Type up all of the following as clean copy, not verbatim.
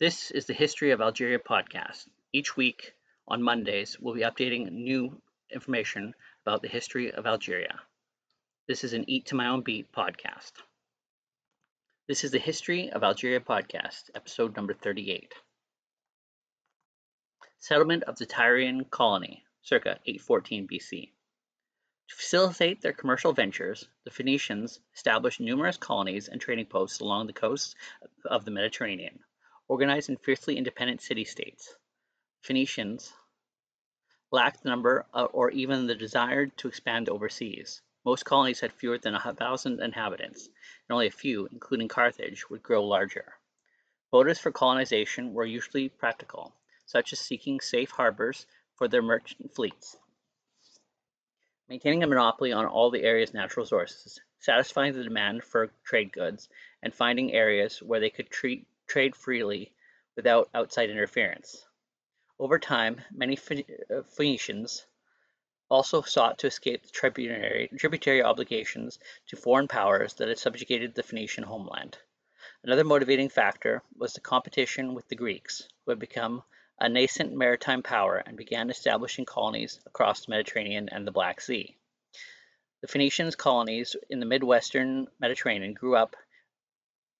This is the History of Algeria podcast. Each week on Mondays, we'll be updating new information about the history of Algeria. This is an Eat to My Own Beat podcast. This is the History of Algeria podcast, episode number 38. Settlement of the Tyrian colony, circa 814 BC. To facilitate their commercial ventures, the Phoenicians established numerous colonies and trading posts along the coasts of the Mediterranean, organized in fiercely independent city-states. Phoenicians lacked the number or even the desire to expand overseas. Most colonies had fewer than 1,000 inhabitants, and only a few, including Carthage, would grow larger. Motives for colonization were usually practical, such as seeking safe harbors for their merchant fleets, maintaining a monopoly on all the area's natural resources, satisfying the demand for trade goods, and finding areas where they could trade freely without outside interference. Over time, many Phoenicians also sought to escape the tributary obligations to foreign powers that had subjugated the Phoenician homeland. Another motivating factor was the competition with the Greeks, who had become a nascent maritime power and began establishing colonies across the Mediterranean and the Black Sea. The Phoenicians' colonies in the Midwestern Mediterranean grew up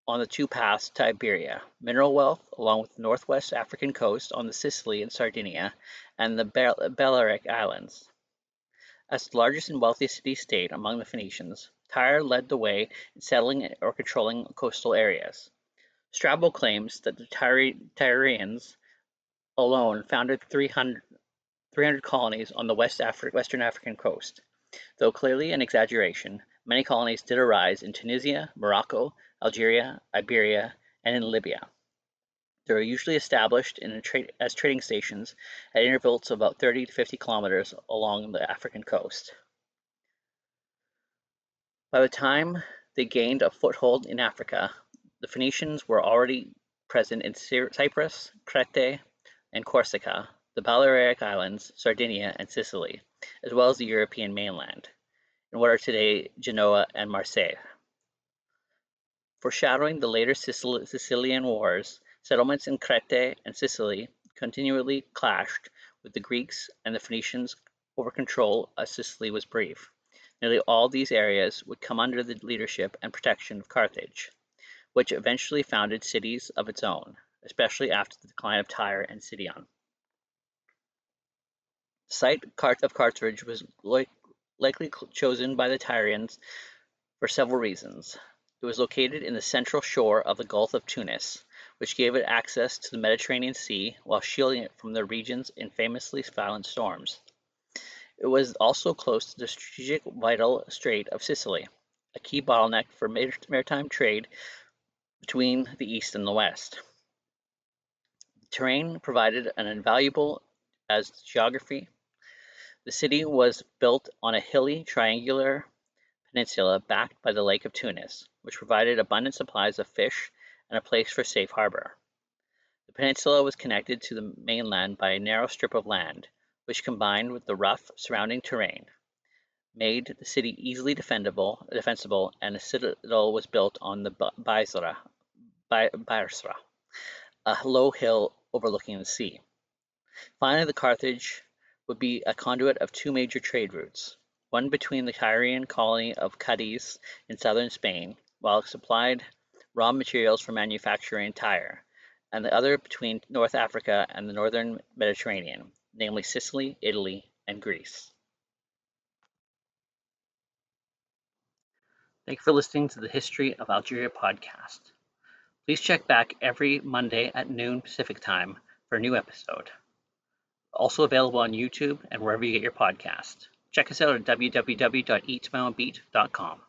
on the two paths to Iberia, mineral wealth along with the northwest African coast on the Sicily and Sardinia, and the Balearic Islands. As the largest and wealthiest city-state among the Phoenicians, Tyre led the way in settling or controlling coastal areas. Strabo claims that the Tyrians alone founded 300 colonies on the western African coast. Though clearly an exaggeration, many colonies did arise in Tunisia, Morocco, Algeria, Iberia, and in Libya. They were usually established as trading stations at intervals of about 30 to 50 kilometers along the African coast. By the time they gained a foothold in Africa, the Phoenicians were already present in Cyprus, Crete, and Corsica, the Balearic Islands, Sardinia, and Sicily, as well as the European mainland, in what are today Genoa and Marseille. Foreshadowing the later Sicilian Wars, settlements in Crete and Sicily continually clashed with the Greeks and the Phoenicians over control as Sicily was brief. Nearly all these areas would come under the leadership and protection of Carthage, which eventually founded cities of its own, especially after the decline of Tyre and Sidon. The site of Carthage was likely chosen by the Tyrians for several reasons. It was located in the central shore of the Gulf of Tunis, which gave it access to the Mediterranean Sea while shielding it from the region's infamously violent storms. It was also close to the strategic vital Strait of Sicily, a key bottleneck for maritime trade between the east and the west. The terrain provided an invaluable as geography. The city was built on a hilly, triangular peninsula backed by the Lake of Tunis, which provided abundant supplies of fish and a place for safe harbor. The peninsula was connected to the mainland by a narrow strip of land, which combined with the rough surrounding terrain, made the city easily defensible, and a citadel was built on the Baisra, a low hill overlooking the sea. Finally, the Carthage would be a conduit of two major trade routes, one between the Tyrian colony of Cadiz in southern Spain, while it supplied raw materials for manufacturing in Tyre, and the other between North Africa and the northern Mediterranean, namely Sicily, Italy, and Greece. Thank you for listening to the History of Algeria podcast. Please check back every Monday at noon Pacific time for a new episode. Also available on YouTube and wherever you get your podcast. Check us out at www.eattomyownbeat.com.